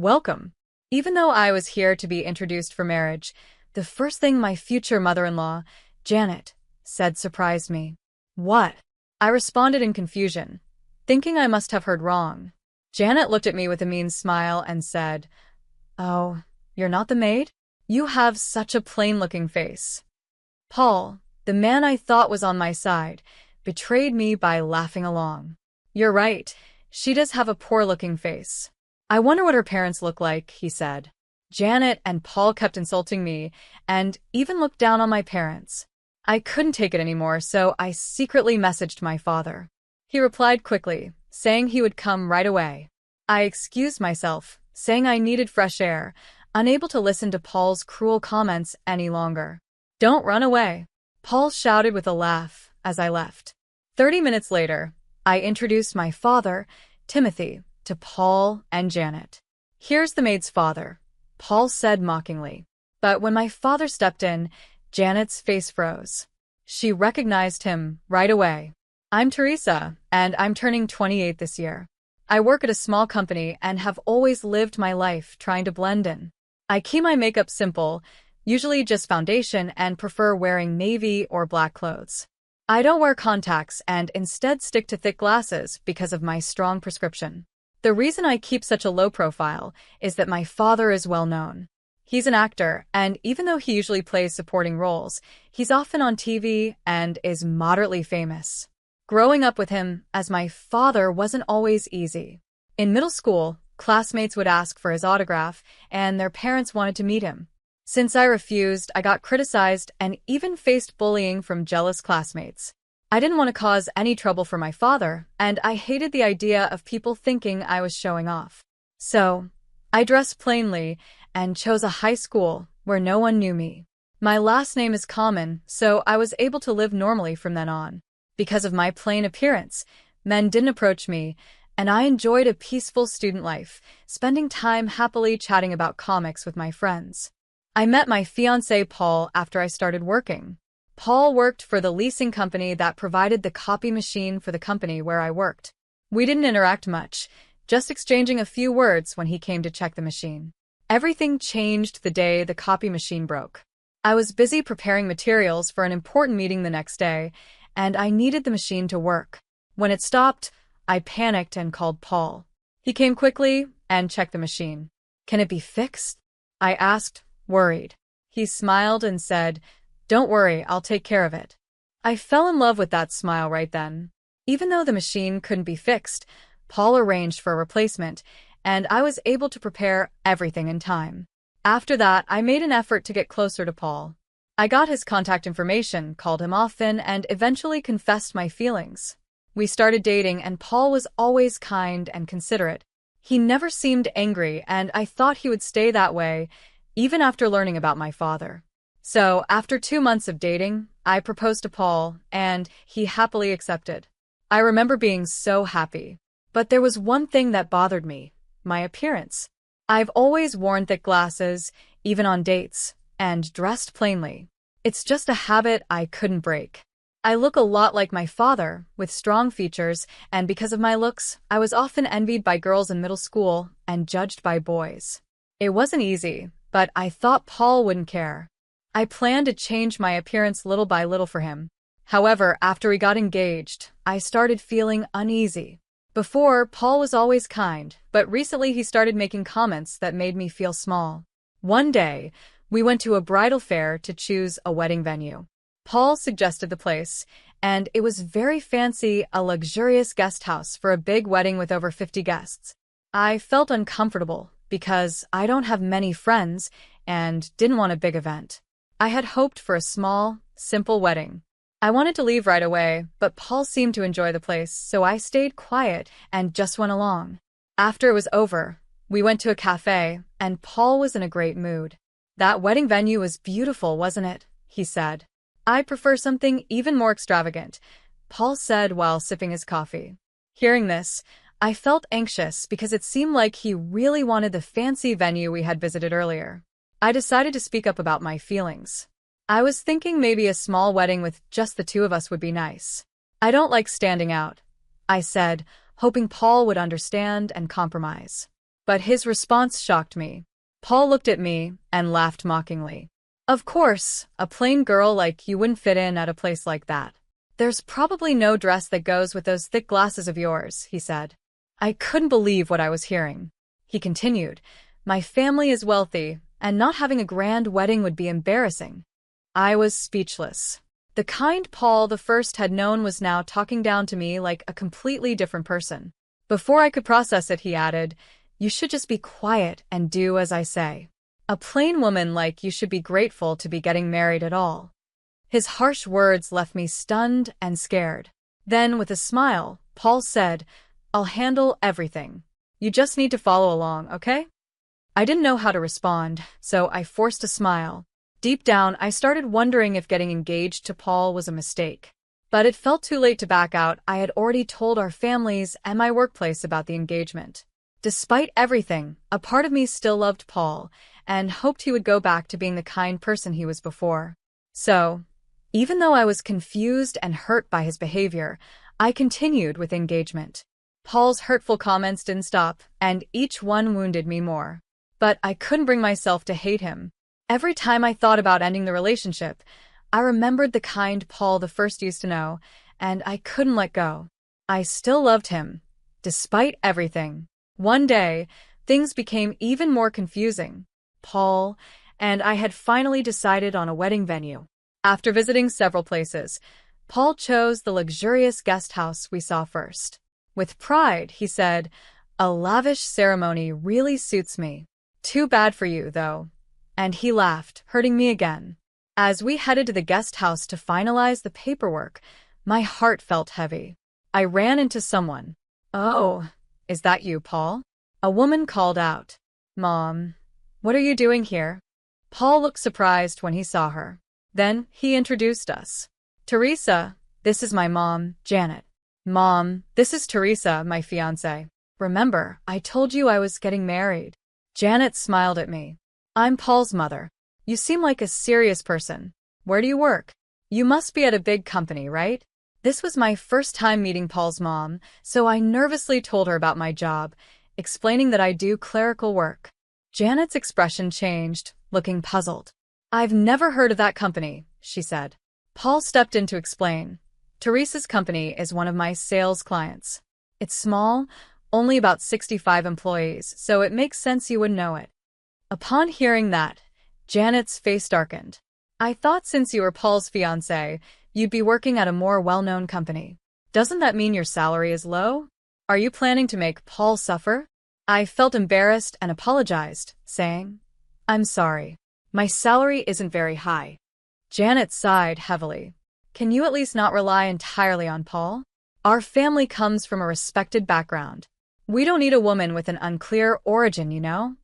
Welcome. Even though I was here to be introduced for marriage, the first thing my future mother-in-law, Janet, said surprised me. What? I responded in confusion, thinking I must have heard wrong. Janet looked at me with a mean smile and said, "Oh, you're not the maid? You have such a plain-looking face." Paul, the man I thought was on my side, betrayed me by laughing along. "You're right, she does have a poor-looking face. I wonder what her parents look like," he said. Janet and Paul kept insulting me and even looked down on my parents. I couldn't take it anymore, so I secretly messaged my father. He replied quickly, saying he would come right away. I excused myself, saying I needed fresh air, unable to listen to Paul's cruel comments any longer. "Don't run away," Paul shouted with a laugh as I left. 30 minutes later, I introduced my father, Timothy, to Paul and Janet. "Here's the maid's father," Paul said mockingly. But when my father stepped in, Janet's face froze. She recognized him right away. "I'm Teresa, and I'm turning 28 this year. I work at a small company and have always lived my life trying to blend in. I keep my makeup simple, usually just foundation, and prefer wearing navy or black clothes. I don't wear contacts and instead stick to thick glasses because of my strong prescription. The reason I keep such a low profile is that my father is well known. He's an actor, and even though he usually plays supporting roles, he's often on TV and is moderately famous. Growing up with him as my father wasn't always easy. In middle school, classmates would ask for his autograph, and their parents wanted to meet him. Since I refused, I got criticized and even faced bullying from jealous classmates. I didn't want to cause any trouble for my father, and I hated the idea of people thinking I was showing off. So, I dressed plainly and chose a high school where no one knew me. My last name is common, so I was able to live normally from then on. Because of my plain appearance, men didn't approach me, and I enjoyed a peaceful student life, spending time happily chatting about comics with my friends. I met my fiancé Paul after I started working. Paul worked for the leasing company that provided the copy machine for the company where I worked. We didn't interact much, just exchanging a few words when he came to check the machine. Everything changed the day the copy machine broke. I was busy preparing materials for an important meeting the next day, and I needed the machine to work. When it stopped, I panicked and called Paul. He came quickly and checked the machine. "Can it be fixed?" I asked, worried. He smiled and said, "Don't worry, I'll take care of it." I fell in love with that smile right then. Even though the machine couldn't be fixed, Paul arranged for a replacement, and I was able to prepare everything in time. After that, I made an effort to get closer to Paul. I got his contact information, called him often, and eventually confessed my feelings. We started dating, and Paul was always kind and considerate. He never seemed angry, and I thought he would stay that way, even after learning about my father. So, after 2 months of dating, I proposed to Paul, and he happily accepted. I remember being so happy. But there was one thing that bothered me: my appearance. I've always worn thick glasses, even on dates, and dressed plainly. It's just a habit I couldn't break. I look a lot like my father, with strong features, and because of my looks, I was often envied by girls in middle school and judged by boys. It wasn't easy, but I thought Paul wouldn't care. I planned to change my appearance little by little for him. However, after we got engaged, I started feeling uneasy. Before, Paul was always kind, but recently he started making comments that made me feel small. One day, we went to a bridal fair to choose a wedding venue. Paul suggested the place, and it was very fancy, a luxurious guest house for a big wedding with over 50 guests. I felt uncomfortable because I don't have many friends and didn't want a big event. I had hoped for a small, simple wedding. I wanted to leave right away, but Paul seemed to enjoy the place, so I stayed quiet and just went along. After it was over, we went to a cafe, and Paul was in a great mood. "That wedding venue was beautiful, wasn't it?" he said. "I prefer something even more extravagant," Paul said while sipping his coffee. Hearing this, I felt anxious because it seemed like he really wanted the fancy venue we had visited earlier. I decided to speak up about my feelings. I was thinking maybe a small wedding with just the two of us would be nice. "I don't like standing out," I said, hoping Paul would understand and compromise. But his response shocked me. Paul looked at me and laughed mockingly. Of course, a plain girl like you wouldn't fit in at a place like that. There's probably no dress that goes with those thick glasses of yours, he said. I couldn't believe what I was hearing. He continued, my family is wealthy, and not having a grand wedding would be embarrassing. I was speechless. The kind Paul the First had known was now talking down to me like a completely different person. Before I could process it, he added, you should just be quiet and do as I say. A plain woman like you should be grateful to be getting married at all. His harsh words left me stunned and scared. Then, with a smile, Paul said, I'll handle everything. You just need to follow along, okay? I didn't know how to respond, so I forced a smile. Deep down, I started wondering if getting engaged to Paul was a mistake. But it felt too late to back out. I had already told our families and my workplace about the engagement. Despite everything, a part of me still loved Paul and hoped he would go back to being the kind person he was before. So, even though I was confused and hurt by his behavior, I continued with engagement. Paul's hurtful comments didn't stop, and each one wounded me more. But I couldn't bring myself to hate him. Every time I thought about ending the relationship, I remembered the kind Paul the First used to know, and I couldn't let go. I still loved him, despite everything. One day, things became even more confusing. Paul and I had finally decided on a wedding venue. After visiting several places, Paul chose the luxurious guest house we saw first. With pride, he said, a lavish ceremony really suits me. Too bad for you, though. And he laughed, hurting me again. As we headed to the guest house to finalize the paperwork, my heart felt heavy. I ran into someone. Oh, is that you, Paul? A woman called out. Mom, what are you doing here? Paul looked surprised when he saw her. Then he introduced us. Teresa, this is my mom, Janet. Mom, this is Teresa, my fiancé. Remember, I told you I was getting married. Janet smiled at me. I'm Paul's mother. You seem like a serious person. Where do you work? You must be at a big company, right? This was my first time meeting Paul's mom, so I nervously told her about my job, explaining that I do clerical work. Janet's expression changed, looking puzzled. I've never heard of that company, she said. Paul stepped in to explain. Teresa's company is one of my sales clients. It's small, only about 65 employees, so it makes sense you would know it. Upon hearing that, Janet's face darkened. I thought since you were Paul's fiancé, you'd be working at a more well-known company. Doesn't that mean your salary is low? Are you planning to make Paul suffer? I felt embarrassed and apologized, saying, I'm sorry. My salary isn't very high. Janet sighed heavily. Can you at least not rely entirely on Paul? Our family comes from a respected background. We don't need a woman with an unclear origin, you know?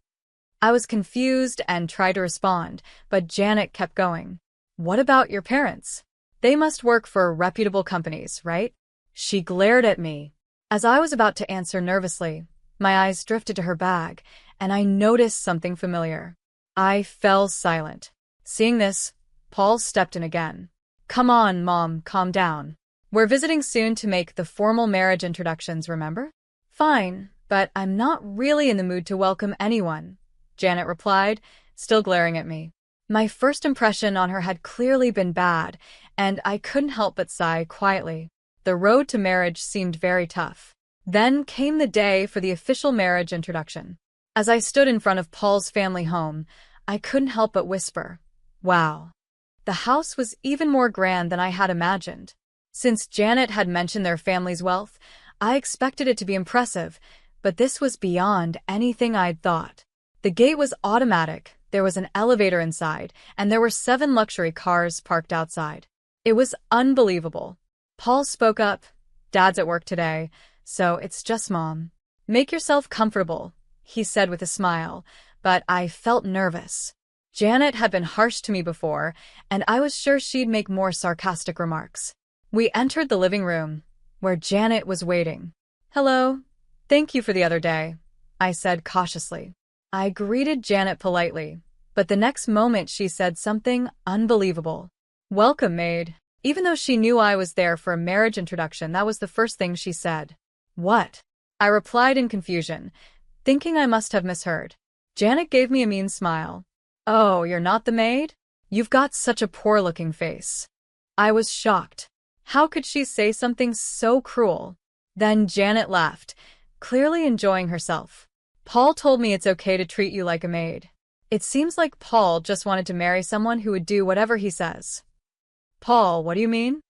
I was confused and tried to respond, but Janet kept going. What about your parents? They must work for reputable companies, right? She glared at me. As I was about to answer nervously, my eyes drifted to her bag, and I noticed something familiar. I fell silent. Seeing this, Paul stepped in again. Come on, Mom, calm down. We're visiting soon to make the formal marriage introductions, remember? Fine, but I'm not really in the mood to welcome anyone, Janet replied, still glaring at me. My first impression on her had clearly been bad, and I couldn't help but sigh quietly. The road to marriage seemed very tough. Then came the day for the official marriage introduction. As I stood in front of Paul's family home, I couldn't help but whisper, wow. The house was even more grand than I had imagined. Since Janet had mentioned their family's wealth, I expected it to be impressive, but this was beyond anything I'd thought. The gate was automatic, there was an elevator inside, and there were 7 luxury cars parked outside. It was unbelievable. Paul spoke up. Dad's at work today, so it's just Mom. Make yourself comfortable, he said with a smile, but I felt nervous. Janet had been harsh to me before, and I was sure she'd make more sarcastic remarks. We entered the living room, where Janet was waiting. Hello. Thank you for the other day, I said cautiously. I greeted Janet politely, but the next moment she said something unbelievable. Welcome, maid. Even though she knew I was there for a marriage introduction, that was the first thing she said. What? I replied in confusion. thinking I must have misheard. Janet gave me a mean smile. "Oh, you're not the maid? You've got such a poor-looking face." I was shocked. How could she say something so cruel? Then Janet laughed, clearly enjoying herself. "Paul told me it's okay to treat you like a maid." It seems like Paul just wanted to marry someone who would do whatever he says. "Paul, what do you mean?"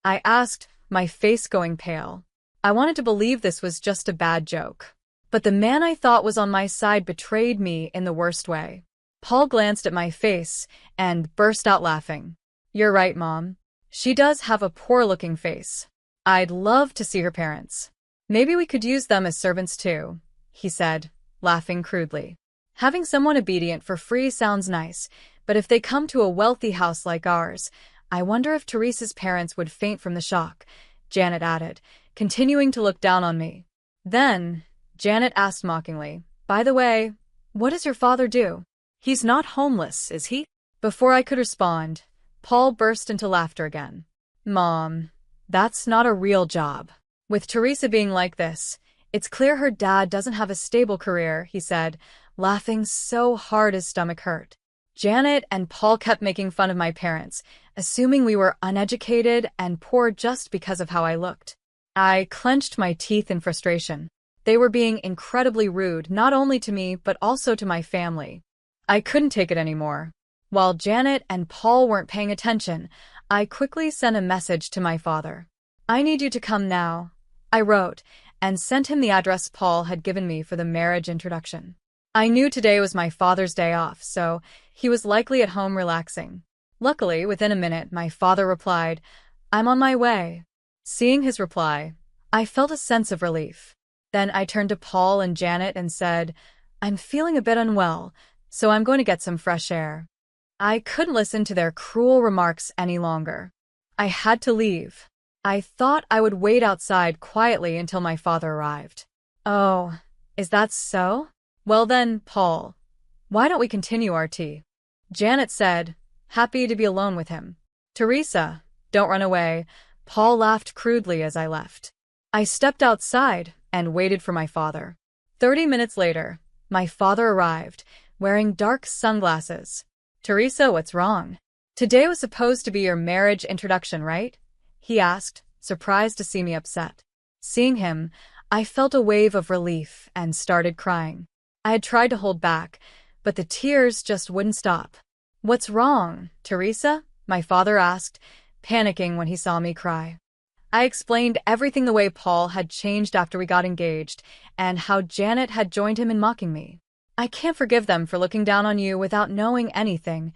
I asked, my face going pale. I wanted to believe this was just a bad joke. But the man I thought was on my side betrayed me in the worst way. Paul glanced at my face and burst out laughing. "You're right, Mom. She does have a poor-looking face. I'd love to see her parents. Maybe we could use them as servants too," he said, laughing crudely. "Having someone obedient for free sounds nice, but if they come to a wealthy house like ours, I wonder if Teresa's parents would faint from the shock," Janet added, continuing to look down on me. Then, Janet asked mockingly, "By the way, what does your father do? He's not homeless, is he?" Before I could respond, Paul burst into laughter again. "Mom, that's not a real job. With Teresa being like this, it's clear her dad doesn't have a stable career," he said, laughing so hard his stomach hurt. Janet and Paul kept making fun of my parents, assuming we were uneducated and poor just because of how I looked. I clenched my teeth in frustration. They were being incredibly rude, not only to me but also to my family. I couldn't take it anymore. While Janet and Paul weren't paying attention, I quickly sent a message to my father. "I need you to come now," I wrote, and sent him the address Paul had given me for the marriage introduction. I knew today was my father's day off, so he was likely at home relaxing. Luckily, within a minute, my father replied, "I'm on my way." Seeing his reply, I felt a sense of relief. Then I turned to Paul and Janet and said, "I'm feeling a bit unwell, so I'm going to get some fresh air." I couldn't listen to their cruel remarks any longer. I had to leave. I thought I would wait outside quietly until my father arrived. "Oh, is that so? Well then, Paul, why don't we continue our tea?" Janet said, happy to be alone with him. "Teresa, don't run away." Paul laughed crudely as I left. I stepped outside and waited for my father. 30 minutes later, my father arrived, wearing dark sunglasses. "Teresa, what's wrong? Today was supposed to be your marriage introduction, right?" he asked, surprised to see me upset. Seeing him, I felt a wave of relief and started crying. I had tried to hold back, but the tears just wouldn't stop. "What's wrong, Teresa?" my father asked, panicking when he saw me cry. I explained everything, the way Paul had changed after we got engaged, and how Janet had joined him in mocking me. "I can't forgive them for looking down on you without knowing anything,"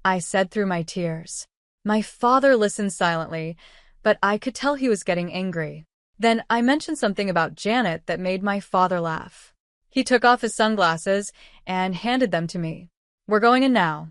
I said through my tears. My father listened silently, but I could tell he was getting angry. Then I mentioned something about Janet that made my father laugh. He took off his sunglasses and handed them to me. "We're going in now.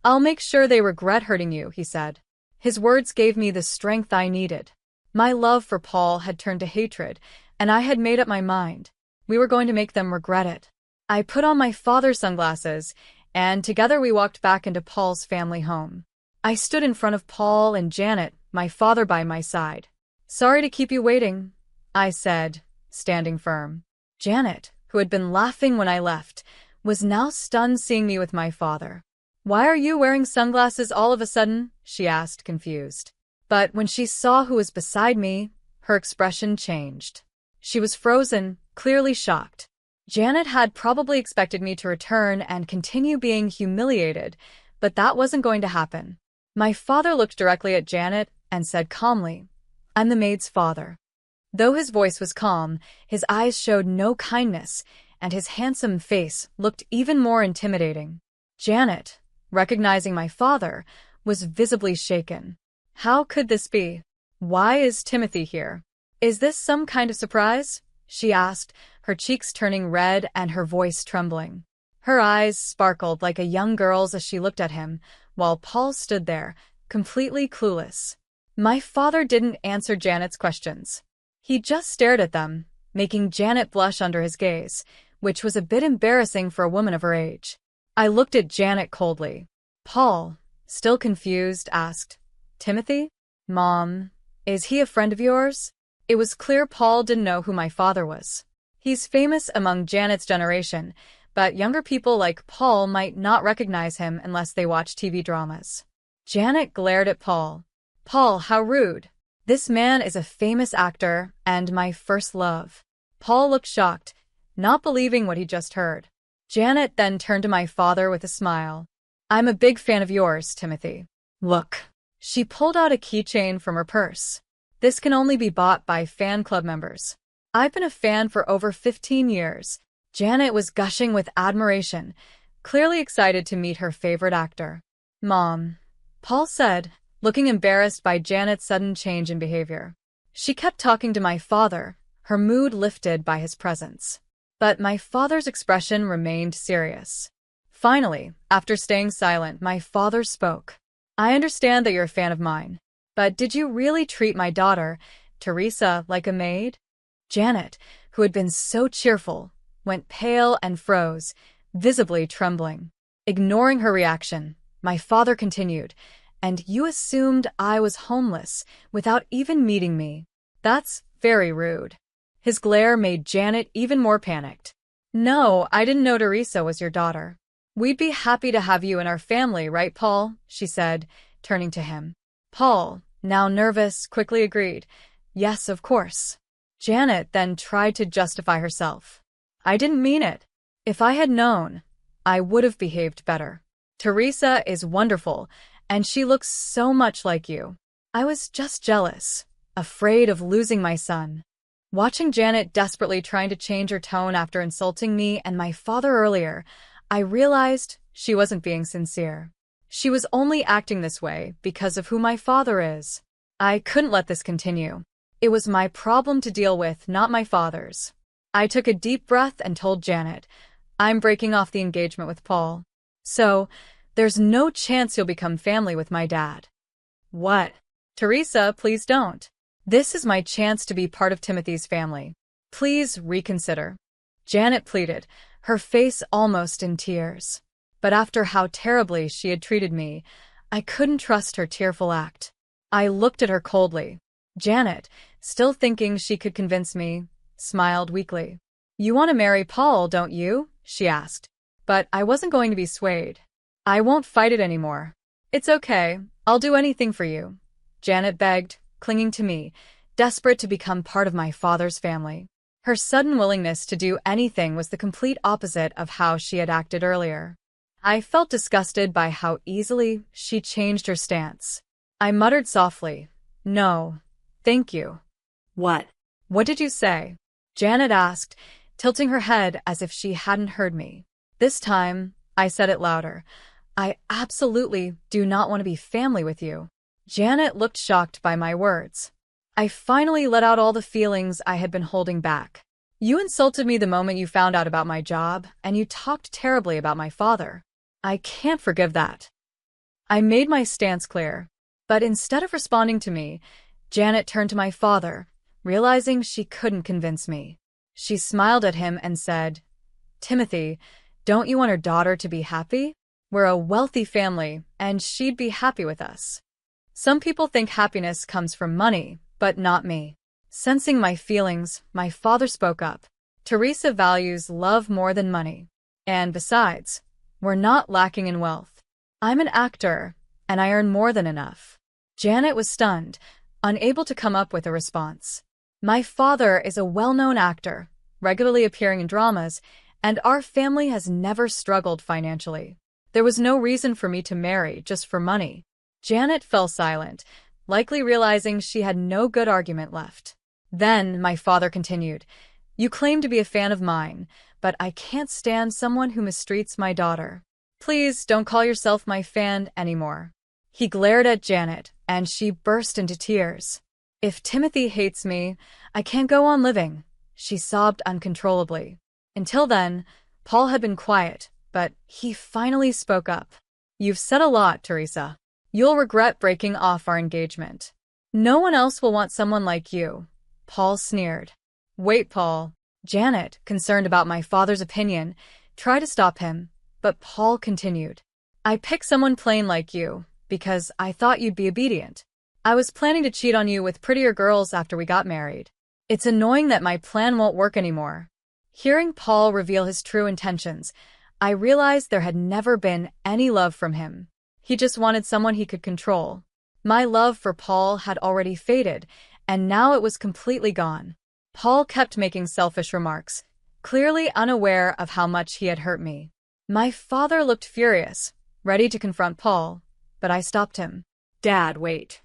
I'll make sure they regret hurting you," he said. His words gave me the strength I needed. My love for Paul had turned to hatred, and I had made up my mind. We were going to make them regret it. I put on my father's sunglasses, and together we walked back into Paul's family home. I stood in front of Paul and Janet, my father by my side. "Sorry to keep you waiting," I said, standing firm. Janet, who had been laughing when I left, was now stunned seeing me with my father. "Why are you wearing sunglasses all of a sudden?" she asked, confused. But when she saw who was beside me, her expression changed. She was frozen, clearly shocked. Janet had probably expected me to return and continue being humiliated, but that wasn't going to happen. My father looked directly at Janet and said calmly, "I'm the maid's father." Though his voice was calm, his eyes showed no kindness, and his handsome face looked even more intimidating. Janet, recognizing my father, was visibly shaken. How could this be? "Why is Timothy here? Is this some kind of surprise?" she asked, her cheeks turning red and her voice trembling. Her eyes sparkled like a young girl's as she looked at him, while Paul stood there, completely clueless. My father didn't answer Janet's questions. He just stared at them, making Janet blush under his gaze, which was a bit embarrassing for a woman of her age. I looked at Janet coldly. Paul, still confused, asked, "Timothy? Mom, is he a friend of yours?" It was clear Paul didn't know who my father was. He's famous among Janet's generation, but younger people like Paul might not recognize him unless they watch TV dramas. Janet glared at Paul. Paul, how rude. This man is a famous actor and my first love. Paul looked shocked, not believing what he just heard. Janet then turned to my father with a smile. I'm a big fan of yours, Timothy. Look. She pulled out a keychain from her purse. This can only be bought by fan club members. I've been a fan for over 15 years. Janet was gushing with admiration, clearly excited to meet her favorite actor. Mom, Paul said, looking embarrassed by Janet's sudden change in behavior. She kept talking to my father, her mood lifted by his presence. But my father's expression remained serious. Finally, after staying silent, my father spoke. I understand that you're a fan of mine, but did you really treat my daughter, Teresa, like a maid? Janet, who had been so cheerful, went pale and froze, visibly trembling. Ignoring her reaction, my father continued, and you assumed I was homeless without even meeting me. That's very rude. His glare made Janet even more panicked. No, I didn't know Teresa was your daughter. We'd be happy to have you in our family, right, Paul? She said, turning to him. Paul, now nervous, quickly agreed. Yes, of course. Janet then tried to justify herself. I didn't mean it. If I had known, I would have behaved better. Teresa is wonderful, and she looks so much like you. I was just jealous, afraid of losing my son. Watching Janet desperately trying to change her tone after insulting me and my father earlier, I realized she wasn't being sincere. She was only acting this way because of who my father is. I couldn't let this continue. It was my problem to deal with, not my father's. I took a deep breath and told Janet, I'm breaking off the engagement with Paul. So, there's no chance you'll become family with my dad. What? Teresa, please don't. This is my chance to be part of Timothy's family. Please reconsider. Janet pleaded, her face almost in tears. But after how terribly she had treated me, I couldn't trust her tearful act. I looked at her coldly. Janet, still thinking she could convince me, smiled weakly. You want to marry Paul, don't you? She asked. But I wasn't going to be swayed. I won't fight it anymore. It's okay, I'll do anything for you. Janet begged, clinging to me, desperate to become part of my father's family. Her sudden willingness to do anything was the complete opposite of how she had acted earlier. I felt disgusted by how easily she changed her stance. I muttered softly, No, thank you. What? What did you say? Janet asked, tilting her head as if she hadn't heard me. This time, I said it louder. I absolutely do not want to be family with you. Janet looked shocked by my words. I finally let out all the feelings I had been holding back. You insulted me the moment you found out about my job, and you talked terribly about my father. I can't forgive that. I made my stance clear. But instead of responding to me, Janet turned to my father, realizing she couldn't convince me. She smiled at him and said, Timothy, don't you want our daughter to be happy? We're a wealthy family, and she'd be happy with us. Some people think happiness comes from money, but not me. Sensing my feelings, my father spoke up. Teresa values love more than money. And besides, we're not lacking in wealth. I'm an actor, and I earn more than enough. Janet was stunned, unable to come up with a response. My father is a well-known actor, regularly appearing in dramas, and our family has never struggled financially. There was no reason for me to marry just for money. Janet fell silent, likely realizing she had no good argument left. Then my father continued, You claim to be a fan of mine, but I can't stand someone who mistreats my daughter. Please don't call yourself my fan anymore. He glared at Janet, and she burst into tears. If Timothy hates me, I can't go on living, she sobbed uncontrollably. Until then, Paul had been quiet, but he finally spoke up. You've said a lot, Teresa. You'll regret breaking off our engagement. No one else will want someone like you, Paul sneered. Wait, Paul. Janet, concerned about my father's opinion, tried to stop him, but Paul continued. I picked someone plain like you, because I thought you'd be obedient. I was planning to cheat on you with prettier girls after we got married. It's annoying that my plan won't work anymore. Hearing Paul reveal his true intentions, I realized there had never been any love from him. He just wanted someone he could control. My love for Paul had already faded, and now it was completely gone. Paul kept making selfish remarks, clearly unaware of how much he had hurt me. My father looked furious, ready to confront Paul, but I stopped him. "Dad, wait."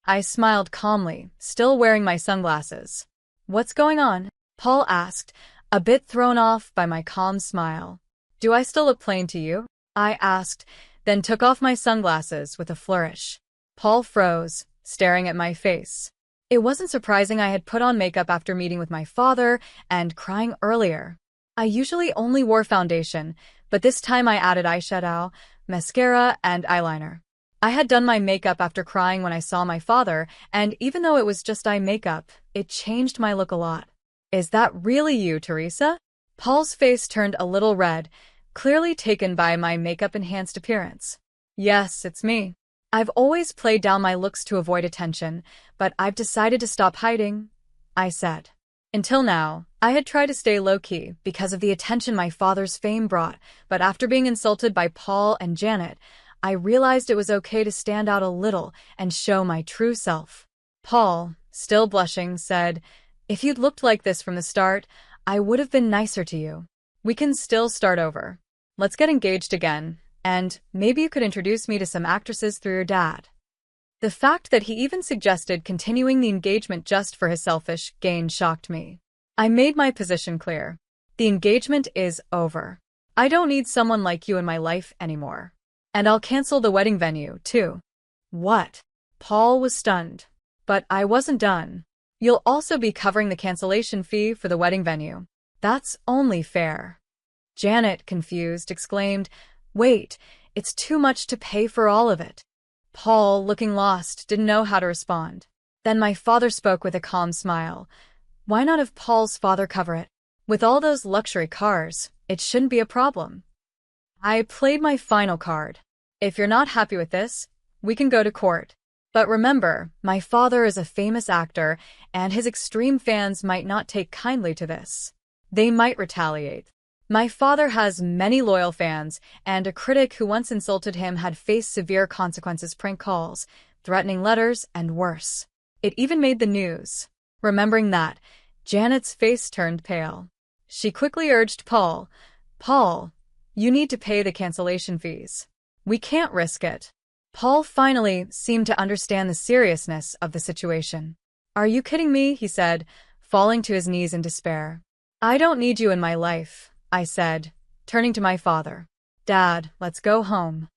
I smiled calmly, still wearing my sunglasses. "What's going on?" Paul asked, a bit thrown off by my calm smile. "Do I still look plain to you?" I asked, then took off my sunglasses with a flourish. Paul froze, staring at my face. It wasn't surprising I had put on makeup after meeting with my father and crying earlier. I usually only wore foundation, but this time I added eyeshadow, mascara, and eyeliner. I had done my makeup after crying when I saw my father, and even though it was just eye makeup, it changed my look a lot. "Is that really you, Teresa?" Paul's face turned a little red, clearly taken by my makeup-enhanced appearance. "Yes, it's me. I've always played down my looks to avoid attention, but I've decided to stop hiding," I said. Until now, I had tried to stay low-key because of the attention my father's fame brought, but after being insulted by Paul and Janet, I realized it was okay to stand out a little and show my true self. Paul, still blushing, said, "If you'd looked like this from the start, I would have been nicer to you. We can still start over. Let's get engaged again, and maybe you could introduce me to some actresses through your dad." The fact that he even suggested continuing the engagement just for his selfish gain shocked me. I made my position clear. The engagement is over. I don't need someone like you in my life anymore. And I'll cancel the wedding venue, too. "What?" Paul was stunned. But I wasn't done. "You'll also be covering the cancellation fee for the wedding venue. That's only fair." Janet, confused, exclaimed, "Wait, it's too much to pay for all of it." Paul, looking lost, didn't know how to respond. Then my father spoke with a calm smile. "Why not have Paul's father cover it? With all those luxury cars, it shouldn't be a problem." I played my final card. "If you're not happy with this, we can go to court. But remember, my father is a famous actor, and his extreme fans might not take kindly to this. They might retaliate. My father has many loyal fans, and a critic who once insulted him had faced severe consequences: prank calls, threatening letters, and worse. It even made the news." Remembering that, Janet's face turned pale. She quickly urged Paul, "Paul, you need to pay the cancellation fees. We can't risk it." Paul finally seemed to understand the seriousness of the situation. "Are you kidding me?" he said, falling to his knees in despair. "I don't need you in my life," I said, turning to my father. "Dad, let's go home."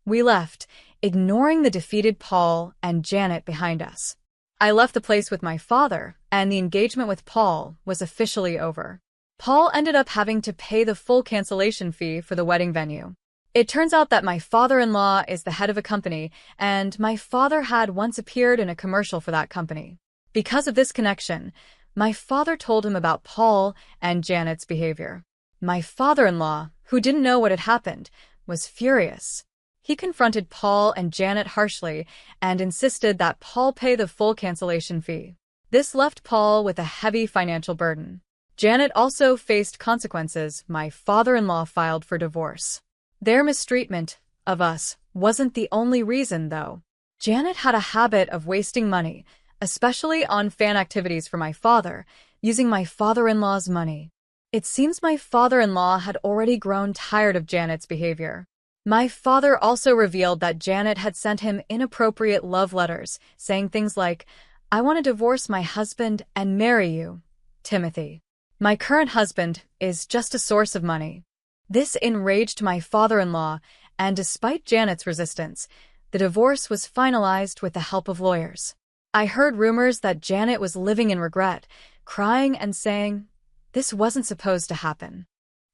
We left, ignoring the defeated Paul and Janet behind us. I left the place with my father, and the engagement with Paul was officially over. Paul ended up having to pay the full cancellation fee for the wedding venue. It turns out that my father-in-law is the head of a company, and my father had once appeared in a commercial for that company. Because of this connection, my father told him about Paul and Janet's behavior. My father-in-law, who didn't know what had happened, was furious. He confronted Paul and Janet harshly and insisted that Paul pay the full cancellation fee. This left Paul with a heavy financial burden. Janet also faced consequences. My father-in-law filed for divorce. Their mistreatment of us wasn't the only reason, though. Janet had a habit of wasting money, especially on fan activities for my father, using my father-in-law's money. It seems my father-in-law had already grown tired of Janet's behavior. My father also revealed that Janet had sent him inappropriate love letters, saying things like, "I want to divorce my husband and marry you, Timothy. My current husband is just a source of money." This enraged my father-in-law, and despite Janet's resistance, the divorce was finalized with the help of lawyers. I heard rumors that Janet was living in regret, crying and saying, "This wasn't supposed to happen."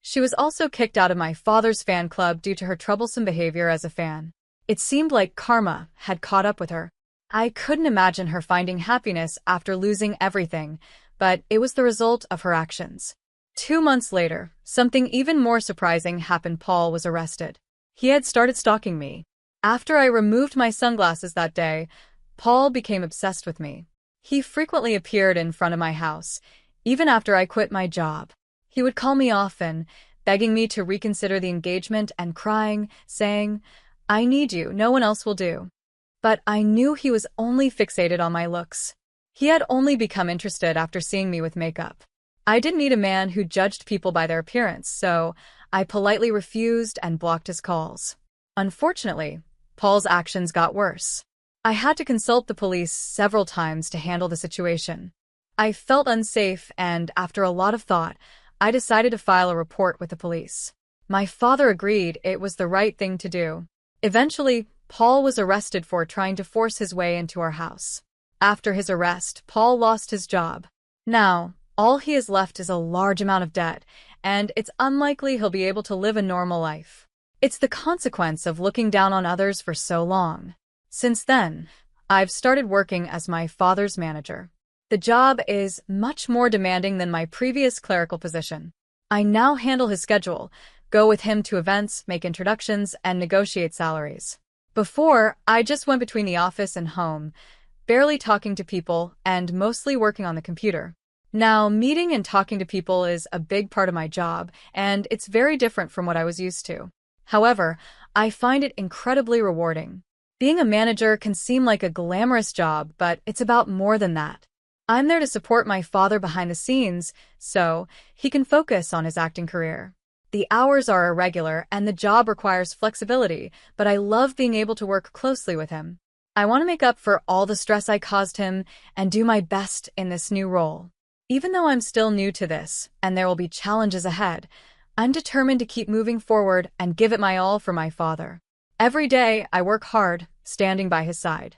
She was also kicked out of my father's fan club due to her troublesome behavior as a fan. It seemed like karma had caught up with her. I couldn't imagine her finding happiness after losing everything, but it was the result of her actions. 2 months later, something even more surprising happened. Paul was arrested. He had started stalking me. After I removed my sunglasses that day, Paul became obsessed with me. He frequently appeared in front of my house, even after I quit my job. He would call me often, begging me to reconsider the engagement and crying, saying, "I need you, no one else will do." But I knew he was only fixated on my looks. He had only become interested after seeing me with makeup. I didn't need a man who judged people by their appearance, so I politely refused and blocked his calls. Unfortunately, Paul's actions got worse. I had to consult the police several times to handle the situation. I felt unsafe, and after a lot of thought, I decided to file a report with the police. My father agreed it was the right thing to do. Eventually, Paul was arrested for trying to force his way into our house. After his arrest, Paul lost his job. Now, all he has left is a large amount of debt, and it's unlikely he'll be able to live a normal life. It's the consequence of looking down on others for so long. Since then, I've started working as my father's manager. The job is much more demanding than my previous clerical position. I now handle his schedule, go with him to events, make introductions, and negotiate salaries. Before, I just went between the office and home, barely talking to people and mostly working on the computer. Now, meeting and talking to people is a big part of my job, and it's very different from what I was used to. However, I find it incredibly rewarding. Being a manager can seem like a glamorous job, but it's about more than that. I'm there to support my father behind the scenes, so he can focus on his acting career. The hours are irregular and the job requires flexibility, but I love being able to work closely with him. I want to make up for all the stress I caused him and do my best in this new role. Even though I'm still new to this, and there will be challenges ahead, I'm determined to keep moving forward and give it my all for my father. Every day, I work hard, standing by his side.